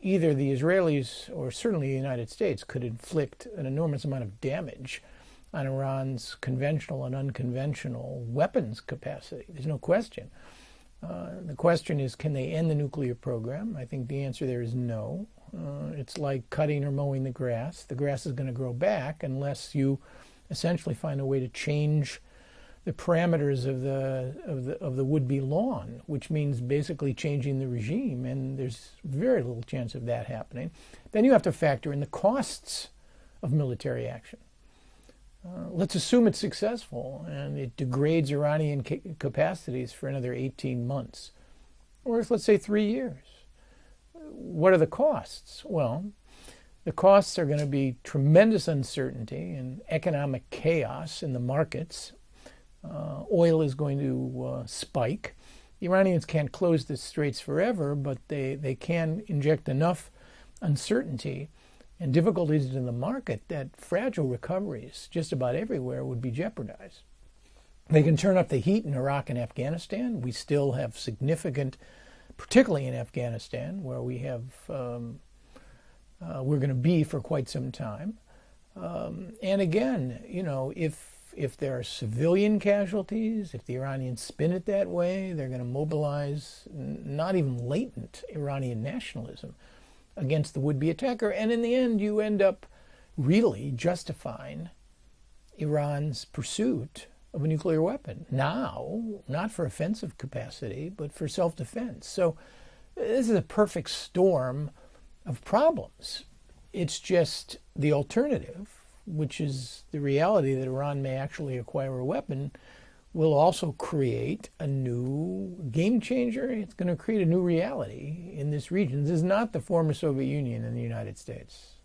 either the Israelis or certainly the United States could inflict an enormous amount of damage on Iran's conventional and unconventional weapons capacity. There's no question. The question is, can they end the nuclear program? I think the answer there is no. It's like cutting or mowing the grass. The grass is going to grow back unless you essentially find a way to change the parameters of the would-be lawn, which means basically changing the regime, and there's very little chance of that happening. Then you have to factor in the costs of military action. Let's assume it's successful and it degrades Iranian capacities for another 18 months, or let's say 3 years. What are the costs? Well, the costs are going to be tremendous uncertainty and economic chaos in the markets. Oil is going to spike. The Iranians can't close the straits forever, but they can inject enough uncertainty and difficulties in the market that fragile recoveries just about everywhere would be jeopardized. They can turn up the heat in Iraq and Afghanistan. We still have significant, particularly in Afghanistan, where we have we're going to be for quite some time. And again, if there are civilian casualties, if the Iranians spin it that way, they're going to mobilize not even latent Iranian nationalism against the would-be attacker. And in the end, you end up really justifying Iran's pursuit of a nuclear weapon. Now, not for offensive capacity, but for self-defense. So this is a perfect storm of problems. It's just the alternative, which is the reality that Iran may actually acquire a weapon, will also create a new game changer. It's going to create a new reality in this region. This is not the former Soviet Union and the United States.